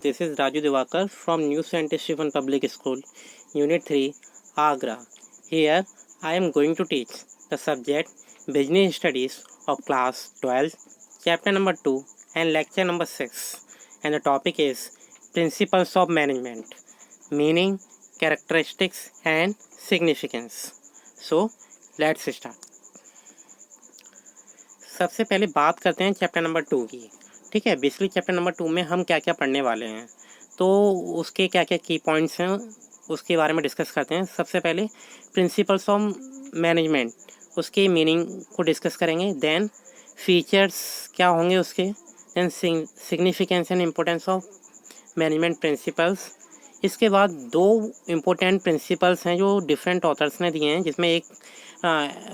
This is Raju Divakar from New Saint Stephen Public School, Unit 3, Agra. Here I am going to teach the subject Business Studies of Class 12, Chapter number 2 and Lecture number 6. And the topic is Principles of Management, Meaning, Characteristics and Significance. So, let's start. सबसे पहले बात करते हैं chapter number 2 की। ठीक है, basically chapter number 2 में हम क्या क्या पढ़ने वाले हैं, तो उसके क्या क्या की पॉइंट्स हैं उसके बारे में डिस्कस करते हैं। सबसे पहले प्रिंसिपल्स ऑफ मैनेजमेंट, उसके मीनिंग को डिस्कस करेंगे। देन फीचर्स क्या होंगे उसके, then significance and importance of management principles. इसके बाद दो इम्पोर्टेंट प्रिंसिपल्स हैं जो डिफरेंट ऑथर्स ने दिए हैं, जिसमें एक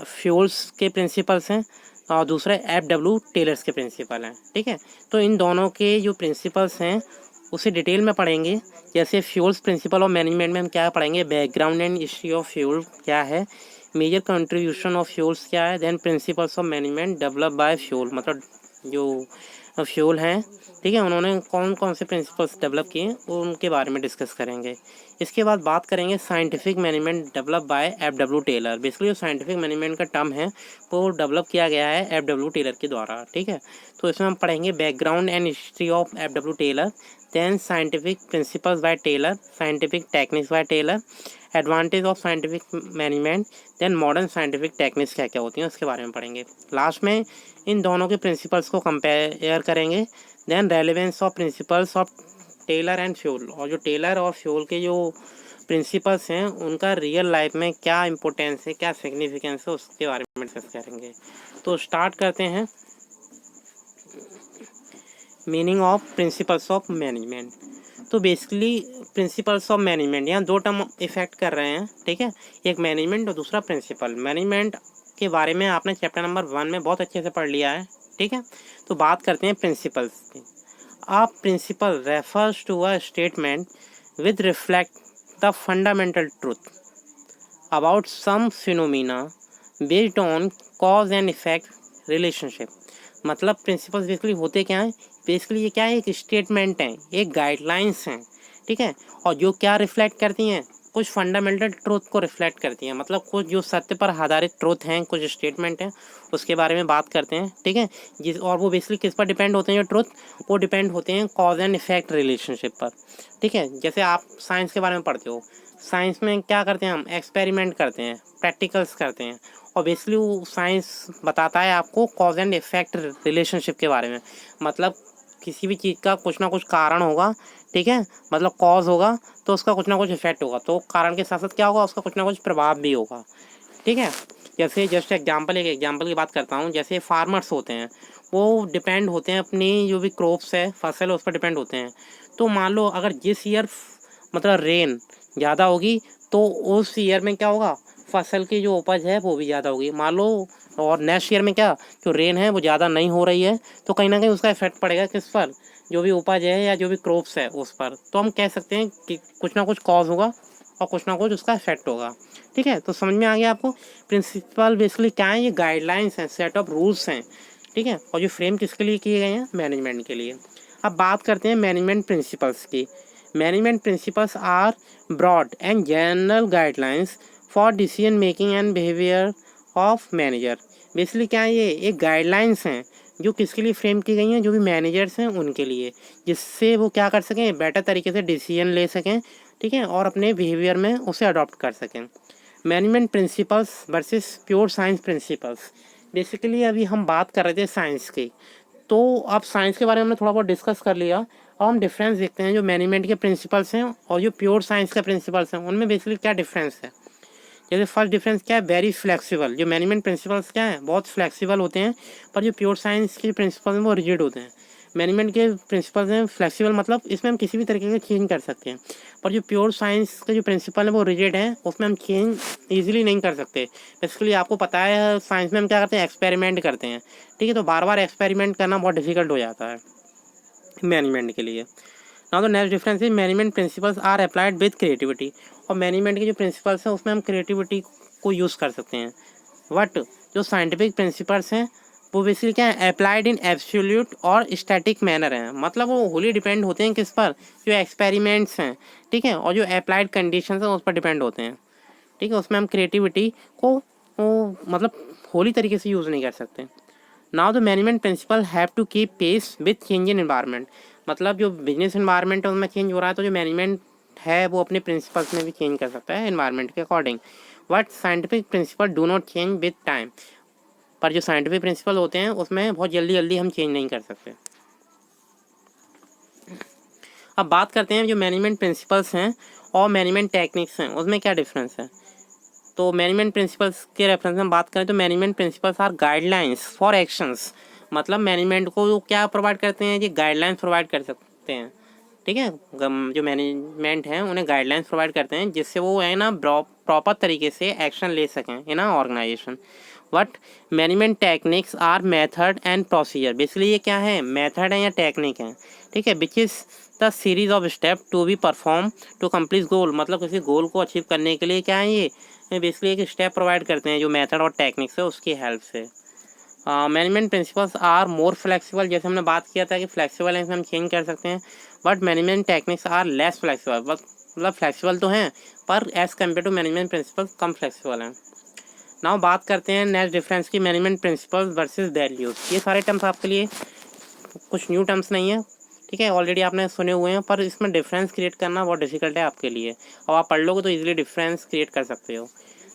फ्यूल्स के प्रिंसिपल्स हैं और दूसरा एफ.डब्ल्यू. टेलर्स के प्रिंसिपल हैं। ठीक है, तो इन दोनों के जो प्रिंसिपल्स हैं उसे डिटेल में पढ़ेंगे। जैसे फ्यूल्स प्रिंसिपल ऑफ मैनेजमेंट में हम क्या पढ़ेंगे, background and history of Fayol क्या है, मेजर कंट्रीब्यूशन ऑफ फ्यूल्स क्या है, then principles of management develop by Fayol, मतलब जो फ्यूल हैं, ठीक है, उन्होंने कौन कौन से प्रिंसिपल्स डेवलप किए उनके बारे में डिस्कस करेंगे। इसके बाद बात करेंगे scientific management develop by F W. Taylor. Basically जो साइंटिफिक मैनेजमेंट का टर्म है वो डेवलप किया गया है एफ.डब्ल्यू. टेलर के द्वारा। ठीक है, तो इसमें हम पढ़ेंगे background and history of F W. Taylor, then scientific principles by Taylor, scientific techniques by Taylor, advantage of scientific management, then modern scientific techniques क्या क्या होती हैं उसके बारे में पढ़ेंगे। लास्ट में इन दोनों के प्रिंसिपल्स को कंपेयर करेंगे। Then relevance of principles of Taylor and Fayol, और जो टेलर और फ्यूल के जो प्रिंसिपल्स हैं उनका रियल लाइफ में क्या इंपॉर्टेंस है, क्या सिग्निफिकेंस है, उसके बारे में डिस्कस करेंगे। तो स्टार्ट करते हैं meaning of principles of management. तो बेसिकली प्रिंसिपल्स ऑफ मैनेजमेंट, यहाँ दो टर्म इफेक्ट कर रहे हैं। ठीक है, एक मैनेजमेंट और दूसरा प्रिंसिपल। मैनेजमेंट के बारे में आपने चैप्टर नंबर 1 में बहुत अच्छे से पढ़ लिया है। ठीक है, तो बात करते हैं प्रिंसिपल्स की। A principle refers to a statement which reflects the fundamental truth about some phenomena based on cause and effect relationship। मतलब प्रिंसिपल्स बेसिकली होते क्या हैं, बेसिकली ये क्या है, एक स्टेटमेंट है, एक गाइडलाइंस हैं। ठीक है, और जो क्या रिफ्लेक्ट करती हैं, कुछ फंडामेंटल ट्रूथ को रिफ्लेक्ट करती हैं, मतलब कुछ जो सत्य पर आधारित ट्रूथ हैं, कुछ स्टेटमेंट हैं, उसके बारे में बात करते हैं। ठीक है, जिस और वो बेसिकली किस पर डिपेंड होते हैं, जो ट्रूथ, वो डिपेंड होते हैं कॉज एंड इफेक्ट रिलेशनशिप पर। ठीक है, जैसे आप साइंस के बारे में पढ़ते हो, साइंस में क्या करते हैं, हम एक्सपेरिमेंट करते हैं, प्रैक्टिकल्स करते हैं, और बेसिकली वो साइंस बताता है आपको कॉज एंड इफेक्ट रिलेशनशिप के बारे में। मतलब किसी भी चीज़ का कुछ ना कुछ कारण होगा, ठीक है, मतलब कॉज होगा तो उसका कुछ ना कुछ इफेक्ट होगा, तो कारण के साथ साथ क्या होगा, उसका कुछ ना कुछ प्रभाव भी होगा। ठीक है, जैसे जस्ट एक एग्जांपल की बात करता हूँ। जैसे फार्मर्स होते हैं, वो डिपेंड होते हैं अपनी जो भी क्रॉप्स है, फसल है, उस पर डिपेंड होते हैं। तो मान लो अगर जिस ईयर मतलब रेन ज़्यादा होगी तो उस ईयर में क्या होगा, फसल की जो उपज है वो भी ज़्यादा होगी। मान लो और नेक्स्ट ईयर में क्या, जो रेन है वो ज़्यादा नहीं हो रही है, तो कहीं ना कहीं उसका इफेक्ट पड़ेगा किस पर, जो भी उपज है या जो भी क्रॉप्स है उस पर। तो हम कह सकते हैं कि कुछ ना कुछ कॉज होगा और कुछ ना कुछ उसका इफेक्ट होगा। ठीक है, तो समझ में आ गया आपको। प्रिंसिपल बेसिकली क्या है, ये गाइडलाइंस हैं, सेट ऑफ रूल्स हैं। ठीक है, और जो फ्रेम किसके लिए किए गए हैं, मैनेजमेंट के लिए। अब बात करते हैं मैनेजमेंट प्रिंसिपल्स की। Management principles are broad and general guidelines for decision making and behaviour of manager. Basically क्या है, ये एक गाइडलाइंस हैं जो किसके लिए फ्रेम की गई हैं, जो भी मैनेजर्स हैं उनके लिए, जिससे वो क्या कर सकें, बेटर तरीके से डिसीजन ले सकें। ठीक है, और अपने बिहेवियर में उसे अडॉप्ट कर सकें। Management principles versus pure science principles. Basically अभी हम बात कर रहे थे साइंस की, तो अब साइंस के बारे में हमने थोड़ा बहुत डिस्कस कर लिया। अब हम डिफरेंस देखते हैं जो मैनेजमेंट के प्रिंसिपल्स हैं और जो प्योर साइंस के प्रिंसिपल्स हैं, उनमें बेसिकली क्या डिफरेंस है। जैसे फर्स्ट डिफरेंस क्या है, वेरी फ्लेक्सिबल। जो मैनेजमेंट प्रिंसिपल्स क्या है, बहुत फ्लेक्सिबल होते हैं, पर जो प्योर साइंस के प्रिंसिपल्स हैं वो रिजिड होते हैं। मैनेजमेंट के प्रिंसिपल्स हैं फ्लेक्सिबल, मतलब इसमें हम किसी भी तरीके से चेंज कर सकते हैं, पर जो प्योर साइंस के जो प्रिंसिपल है वो रिजिड हैं, उसमें हम चेंज ईजिली नहीं कर सकते। बेसिकली आपको पता है साइंस में हम क्या करते हैं, एक्सपेरिमेंट करते हैं। ठीक है, तो बार बार एक्सपेरिमेंट करना बहुत डिफिकल्ट हो जाता है मैनेजमेंट के लिए। Now the next difference is management principles are applied with creativity. और मैनेजमेंट के जो प्रिंसिपल्स हैं उसमें हम क्रिएटिविटी को यूज़ कर सकते हैं। बट जो साइंटिफिक प्रिंसिपल्स हैं वो बेसिकली क्या है, अप्लाइड इन एब्सोल्यूट और स्टैटिक मैनर है, मतलब वो होली डिपेंड होते हैं किस पर, जो एक्सपेरिमेंट्स हैं, ठीक है, और जो अप्लाइड कंडीशंस हैं उस पर डिपेंड होते हैं, ठीक है। उसमें हम क्रिएटिविटी को मतलब होली तरीके से यूज़ नहीं कर सकते। Now the management principle have to keep pace with change in environment, मतलब जो बिजनेस एनवायरनमेंट है उसमें चेंज हो रहा है, तो जो मैनेजमेंट है वो अपने प्रिंसिपल्स में भी चेंज कर सकता है एनवायरनमेंट के according. But scientific principle do not change with time, पर जो साइंटिफिक प्रिंसिपल होते हैं उसमें बहुत जल्दी जल्दी हम चेंज नहीं कर सकते। अब बात करते हैं जो मैनेजमेंट प्रिंसिपल्स हैं और मैनेजमेंट टेक्निक्स हैं उसमें क्या डिफरेंस है। तो मैनेजमेंट प्रिंसिपल्स के रेफरेंस में बात करें तो management principles are guidelines for actions, मतलब मैनेजमेंट को क्या प्रोवाइड करते हैं, ये गाइडलाइंस प्रोवाइड कर सकते हैं, ठीक है। जो मैनेजमेंट हैं उन्हें गाइडलाइंस प्रोवाइड करते हैं जिससे वो है ना प्रॉपर तरीके से एक्शन ले सकें in a organisation. But management techniques are method and procedure, basically ये क्या है, मेथड है या टेक्निक है, ठीक है, which is the series of step to be perform to complete goal, मतलब किसी गोल को अचीव करने के लिए क्या है ये बेसिकली एक स्टेप प्रोवाइड करते हैं जो मेथड और टेक्निक्स है उसकी हेल्प से। Management principles are more flexible, जैसे हमने बात किया था कि फ्लेक्सिबल है, हम चेंज कर सकते हैं, but management techniques are less flexible, मतलब फ्लेक्सिबल तो हैं पर as compare to management principles कम फ्लेक्सिबल हैं। नाउ बात करते हैं नेक्स्ट डिफरेंस की, मैनेजमेंट प्रिंसिपल्स वर्सेस वैल्यूज़। ये सारे टर्म्स आपके लिए कुछ न्यू टर्म्स नहीं है, ठीक है, ऑलरेडी आपने सुने हुए हैं, पर इसमें डिफरेंस क्रिएट करना बहुत डिफिकल्ट है आपके लिए, और आप पढ़ लोगे तो इजीली डिफरेंस क्रिएट कर सकते हो।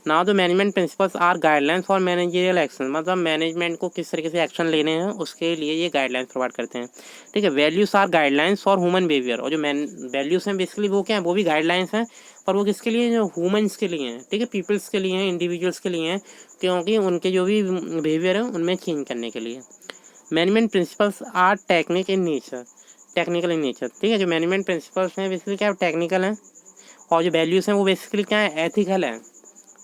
Now the management principles are guidelines for managerial action, मतलब मैनेजमेंट को किस तरीके से एक्शन लेने हैं उसके लिए ये गाइडलाइंस प्रोवाइड करते हैं, ठीक है। Values are guidelines for human behaviour, और जो वैल्यूज़ हैं बेसिकली वो क्या है, वो भी गाइडलाइंस हैं, पर वो किसके लिए, जो ह्यूमन्स के लिए हैं, ठीक है, पीपल्स के लिए हैं, इंडिविजुअल्स के लिए हैं, क्योंकि उनके जो भी बिहेवियर है उनमें चेंज करने के लिए। Management principles R technique in nature, technical in nature, ठीक है। जो मैनेजमेंट प्रिंसिपल्स हैं बेसिकली क्या टेक्निकल हैं, और जो वैल्यूज़ हैं वो बेसिकली क्या है, एथिकल है,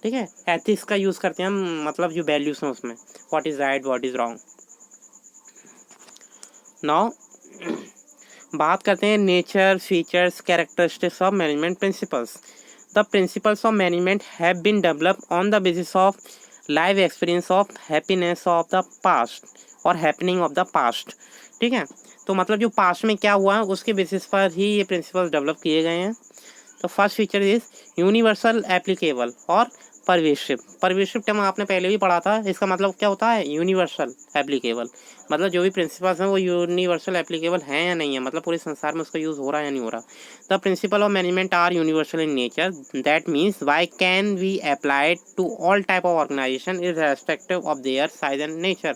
ठीक है। एथिक्स का यूज़ करते हैं हम, मतलब जो वैल्यूज़ हैं उसमें what is right what is wrong. Now बात करते हैं nature features characteristics of management principles. The principles of management have been developed on the basis of live experience of happiness of the past और happening of the past, ठीक है। तो मतलब जो past में क्या हुआ है उसके बेसिस पर ही ये प्रिंसिपल्स डेवलप किए गए हैं। तो first feature is universal applicable और परवेशिव। परवेशिव टर्म आपने पहले भी पढ़ा था, इसका मतलब क्या होता है, यूनिवर्सल एप्लीकेबल, मतलब जो भी प्रिंसिपल्स हैं वो यूनिवर्सल एप्लीकेबल हैं या नहीं है, मतलब पूरे संसार में उसका यूज़ हो रहा है या नहीं हो रहा। The principle of management are universal in nature, that means why can we applied to all type of organization is respective of their size and nature,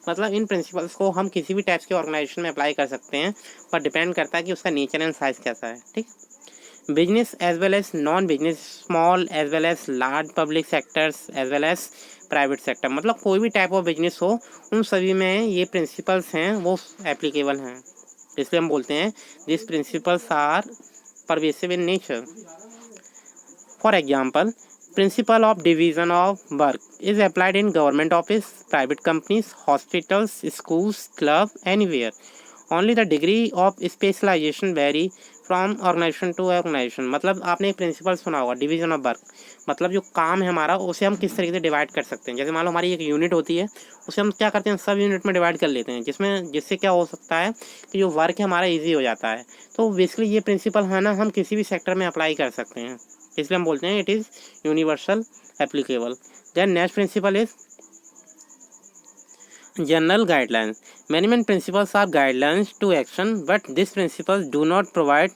मतलब इन प्रिंसिपल्स को हम किसी भी टाइप्स के ऑर्गेनाइजेशन में अप्लाई कर सकते हैं, पर डिपेंड करता है कि उसका नेचर एंड साइज़ कैसा है, ठीक। Business as well as non business, small as well as large, public sectors as well as private sector, मतलब कोई भी टाइप ऑफ बिजनेस हो उन सभी में ये प्रिंसिपल्स हैं वो एप्लीकेबल हैं, इसलिए हम बोलते हैं this principles are pervasive in nature. For example, principle of division of work is applied in government office, private companies, hospitals, schools, club, anywhere. Only the degree of specialisation vary from organisation to organisation, मतलब आपने एक principal सुना होगा division of work, मतलब जो काम है हमारा उसे हम किस तरीके से डिवाइड कर सकते हैं। जैसे मान लो हमारी एक यूनिट होती है, उसे हम क्या करते हैं, सब यूनिट में डिवाइड कर लेते हैं, जिससे क्या हो सकता है कि जो वर्क है हमारा ईजी हो जाता है। तो बेसिकली ये प्रिंसिपल है ना हम किसी भी सेक्टर में अप्लाई कर सकते हैं, इसलिए हम बोलते हैं it is universal applicable. Then next principle is general guidelines. Management principles are guidelines to action, but these principles do not provide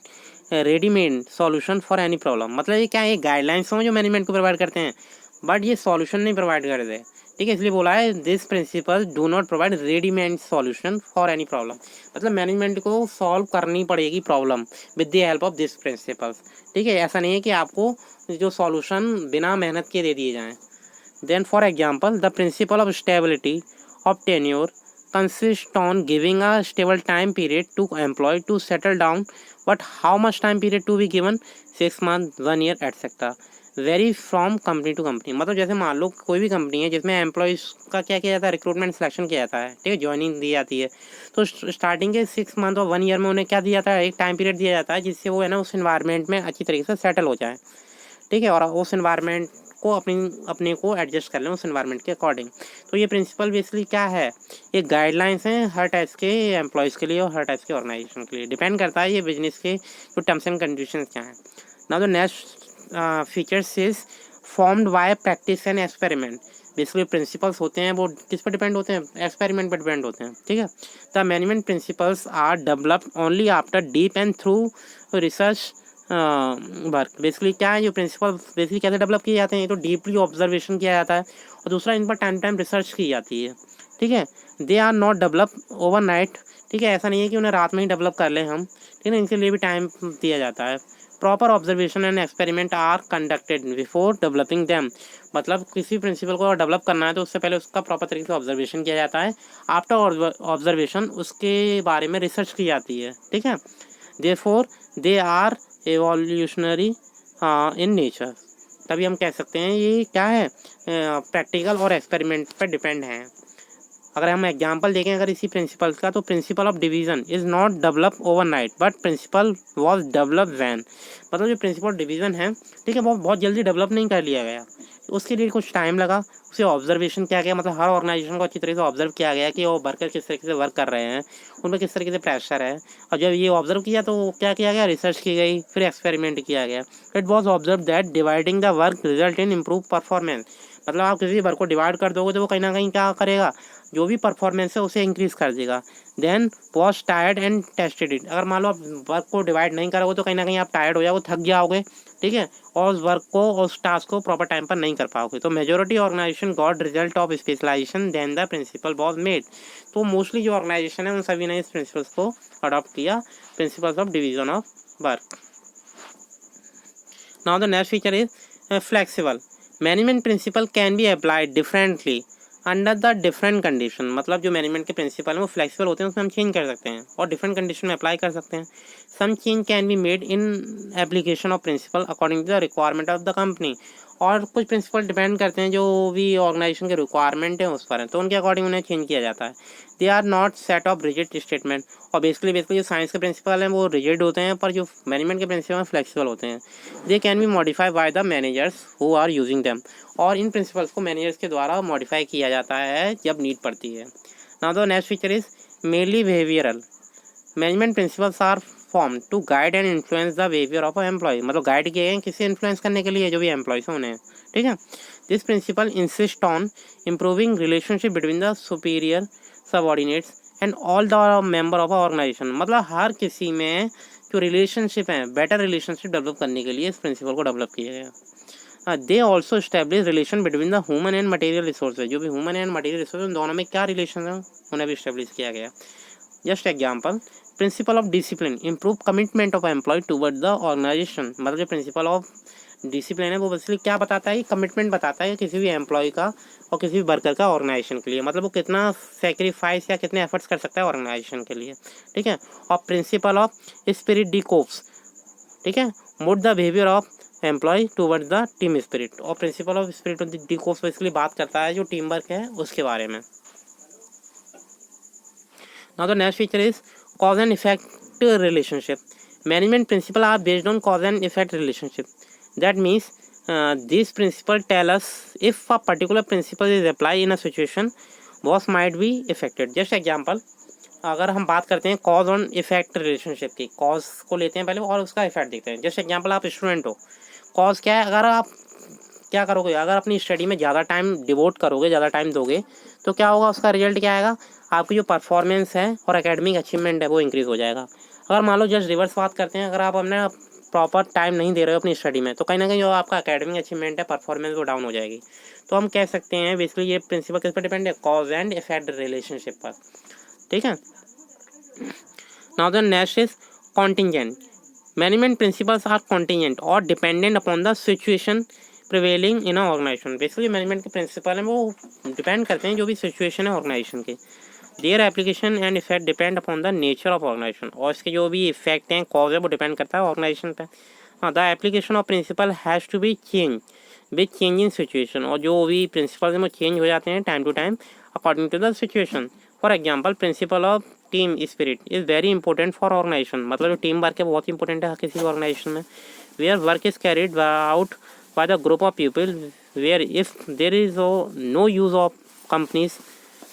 a ready-made solution for any problem, मतलब ये क्या है, गाइडलाइंस हो जो मैनेजमेंट को प्रोवाइड करते हैं, but ये सॉल्यूशन नहीं प्रोवाइड करते, ठीक है, इसलिए बोला है this principles do not provide readymade solution for any problem, मतलब मैनेजमेंट को सॉल्व करनी पड़ेगी problem with the help of this principles, ठीक है, ऐसा नहीं है कि आपको जो सॉल्यूशन बिना मेहनत के दे दिए जाएँ। Then, for example, the principle of stability of tenure consists on giving a stable time period to employee to settle down. But how much time period to be given? 6 months, 1 year, etc. Vary from company to company, मतलब जैसे मान लो कोई भी company है जिसमें employees का क्या किया जाता है, रिक्रूटमेंट सिलेक्शन किया जाता है, ठीक है, ज्वाइनिंग दी जाती है, तो स्टार्टिंग के 6 मंथ और 1 ईयर में उन्हें क्या दिया जाता है, एक टाइम पीरियड दिया जाता है जिससे वो है ना उस इन्वायरमेंट में अच्छी तरीके से सेटल हो जाए, ठीक है, और उस इन्वायरमेंट को अपने को एडजस्ट कर लें उस एनवायरनमेंट के अकॉर्डिंग। तो ये प्रिंसिपल बेसिकली क्या है, ये गाइडलाइंस हैं हर टाइप्स के एम्प्लॉयज़ के लिए और हर टाइप्स के ऑर्गेनाइजेशन के लिए। डिपेंड करता है ये बिजनेस के जो टर्म्स एंड कंडीशंस क्या हैं। Now the next features is formed by practice and experiment. Basically principles होते हैं वो किस पर डिपेंड होते हैं, एक्सपेरिमेंट पर डिपेंड होते हैं, ठीक है। The management principles are developed only after deep and through research work. Basically क्या है, जो प्रिंसिपल बेसिकली कैसे डेवलप किए जाते हैं, ये तो डीपली ऑब्जर्वेशन किया जाता है और दूसरा इन पर टाइम टाइम रिसर्च की जाती है, ठीक है। They are not develop overnight, ठीक है, ऐसा नहीं है कि उन्हें रात में ही डेवलप कर लें हम, ठीक है, इनके लिए भी टाइम दिया जाता है। Proper observation and experiment are conducted before developing them. मतलब किसी प्रिंसिपल को डेवलप करना है तो उससे पहले उसका प्रॉपर तरीके से ऑब्जर्वेशन किया जाता है, आफ्टर ऑब्जर्वेशन उसके बारे में रिसर्च की जाती है, ठीक है। Therefore they are evolutionary in nature. तभी हम कह सकते हैं ये क्या है, प्रैक्टिकल और एक्सपेरिमेंट पर डिपेंड है। अगर हम एग्जांपल देखें अगर इसी प्रिंसिपल का, तो principle of division is not develop overnight but principle was develop when. मतलब जो प्रिंसिपल ऑफ डिवीजन है, ठीक है, वो बहुत जल्दी डेवलप नहीं कर लिया गया, उसके लिए कुछ टाइम लगा, उसे ऑब्जर्वेशन किया गया, मतलब हर ऑर्गेनाइजेशन को अच्छी तरीके से ऑब्जर्व किया गया कि वो वर्कर किस तरीके से वर्क कर रहे हैं, उनमें किस तरीके से प्रेशर है, और जब ये ऑब्जर्व किया तो क्या किया गया, रिसर्च की गई, फिर एक्सपेरिमेंट किया गया। It was observe that dividing the work result in improve performance. मतलब आप किसी वर्क को डिवाइड कर दोगे तो वो कहीं ना कहीं क्या करेगा, जो भी परफॉर्मेंस है उसे इंक्रीज़ कर देगा। Then was tried and tested it. अगर मान लो आप वर्क को डिवाइड नहीं करोगे तो कहीं ना कहीं आप टायर्ड हो जाओगे, थक जाओगे, ठीक है, और उस वर्क को उस टास्क को प्रॉपर टाइम पर नहीं कर पाओगे। तो majority organisation got result of specialisation then the principle was made. तो मोस्टली जो ऑर्गेनाइजेशन है उन सभी ने इस प्रिंसिपल्स को अडॉप्ट किया, principles of division of work. Now the next feature is flexible. Management principle can be applied differently under the different condition. मतलब जो मैनेजमेंट के प्रिंसिपल हैं वो फ्लेक्सिबल होते हैं, उसमें हम चेंज कर सकते हैं और डिफरेंट कंडीशन में अप्लाई कर सकते हैं। Some change can be made in application of principle according to the requirement of the company. और कुछ प्रिंसिपल डिपेंड करते हैं जो भी ऑर्गेनाइजेशन के रिक्वायरमेंट है उस पर है, तो उनके अकॉर्डिंग उन्हें चेंज किया जाता है। They are not set of rigid statement. और बेसिकली जो साइंस के प्रिंसिपल हैं वो रिजिड होते हैं, पर जो मैनेजमेंट के प्रिंसिपल हैं फ्लेक्सिबल होते हैं। They can be modify by the managers who are using them. और इन प्रिंसिपल्स को मैनेजर्स के द्वारा मॉडिफाई किया जाता है जब नीड पड़ती है। Now the next feature is mainly behavioural. Management principles are form to guide and influence the behaviour of employ. मतलब गाइड किए हैं किसी इन्फ्लुएंस करने के लिए जो भी एम्प्लॉयज हैं उन्हें, ठीक है। This principle insist on improving relationship between the superior subordinates and all the member of organisation. मतलब हर किसी में जो रिलेशनशिप है, बेटर रिलेशनशिप डेवलप करने के लिए इस प्रिंसिपल को डेवलप किया गया। They also establish relation between the human and material resources. जो भी ह्यूमन एंड मटेरियल रिसोर्स दोनों में क्या रिलेशन है उन्हें भी स्टैब्लिश किया गया। Just example, principle of discipline improve commitment of employ toward the organisation. मतलब जो प्रिंसिपल ऑफ डिसिप्लिन है वो बेसिकली क्या बताता है, कमिटमेंट बताता है किसी भी एम्प्लॉय का और किसी भी वर्कर का ऑर्गेनाइजेशन के लिए। मतलब वो कितना सेक्रीफाइस या कितने एफर्ट्स कर सकता है ऑर्गेनाइजेशन के लिए, ठीक है। और principle of spirit de corps, ठीक है, mode the behaviour of employ toward the team spirit. और principle of spirit of de corps basically बात करता है जो टीम वर्क है उसके बारे में। Now the next feature is cause and effect relationship. Management principles are based on cause and effect relationship. That means these principles tell us if a particular principle is applied in a situation, what might be affected. Just example, अगर हम बात करते हैं cause on effect relationship की, cause को लेते हैं पहले और उसका इफेक्ट देखते हैं। जैसे एग्जांपल, आप स्टूडेंट हो, कॉज क्या है, अगर आप क्या करोगे, अगर अपनी स्टडी में ज़्यादा टाइम डिवोट करोगे, ज़्यादा टाइम दोगे, तो क्या होगा, उसका रिजल्ट क्या आएगा, आपकी जो परफॉर्मेंस है और एकेडमिक अचीवमेंट है वो इंक्रीज़ हो जाएगा। अगर मान लो जस्ट रिवर्स बात करते हैं, अगर आप अपने प्रॉपर टाइम नहीं दे रहे हो अपनी स्टडी में, तो कहीं ना कहीं जो आपका एकेडमिक अचीवमेंट है, परफॉर्मेंस वो डाउन हो जाएगी। तो हम कह सकते हैं बेसिकली ये प्रिंसिपल किस पर डिपेंड है, कॉज एंड इफेक्ट रिलेशनशिप पर, ठीक है। Now the next is contingent. Management principles are contingent और dependent upon the situation prevailing in organisation. Basically management के प्रिंसिपल हैं वो डिपेंड करते हैं जो भी सिचुएशन है ऑर्गेनाइजेशन के। Their application and effect depend upon the nature of organisation. और इसके जो भी इफेक्ट हैं, कॉज है, वो डिपेंड करता है ऑर्गेनाइजेशन पे। हाँ, the application of principle has to be change with change in situation. और जो भी प्रिंसिपल हैं वो चेंज हो जाते हैं time to time according to the situation. For example, principle of team spirit is very important for organisation. मतलब जो टीम वर्क है बहुत इंपॉर्टेंट है किसी ऑर्गेनाइजेशन में। Where work is carried out by the group of people where if there is no use of companies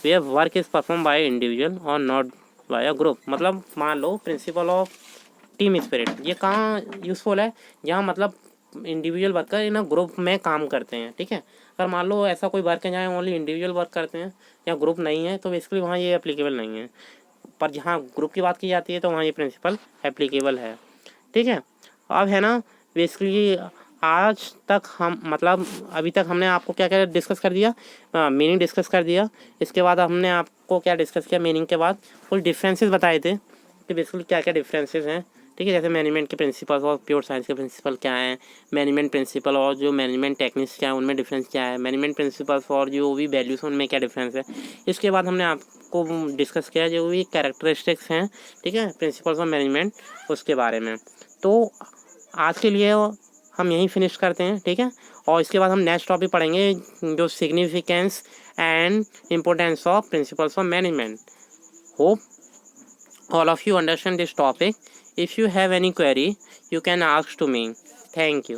where work is performed by individual or not by a group। मतलब मान लो principal of team spirit ये कहाँ useful है, जहाँ मतलब individual worker in group में काम करते हैं, ठीक है। अगर मान लो ऐसा कोई वर्क है जहाँ ओनली इंडिविजुअल वर्क करते हैं या ग्रुप नहीं है, तो बेसिकली वहाँ ये एप्लीकेबल नहीं है। पर जहाँ ग्रुप की बात की जाती है तो वहाँ ये प्रिंसिपल एप्लीकेबल है, ठीक है। अब है ना बेसिकली आज तक हम मतलब अभी तक हमने आपको क्या क्या डिस्कस कर दिया, मीनिंग डिस्कस कर दिया। इसके बाद हमने आपको क्या डिस्कस किया, मीनिंग के बाद कुछ डिफरेंसेस बताए थे कि बेसिकली क्या क्या डिफरेंसेस हैं, ठीक है। जैसे मैनेजमेंट के प्रिंसिपल और प्योर साइंस के प्रिंसिपल क्या हैं, मैनेजमेंट प्रिंसिपल और जो मैनेजमेंट टेक्निक्स क्या है उनमें डिफरेंस क्या है, मैनेजमेंट प्रिंसिपल्स और जो भी वैल्यूज उनमें क्या डिफरेंस है। इसके बाद हमने आपको डिस्कस किया जो भी कैरेक्टरिस्टिक्स हैं, ठीक है, प्रिंसिपल्स ऑफ मैनेजमेंट उसके बारे में। तो आज के लिए हम यहीं फिनिश करते हैं, ठीक है। और इसके बाद हम नेक्स्ट टॉपिक पढ़ेंगे जो significance and importance of principles of management. Hope all of you understand this topic. If you have any query, you can ask to me. Thank you.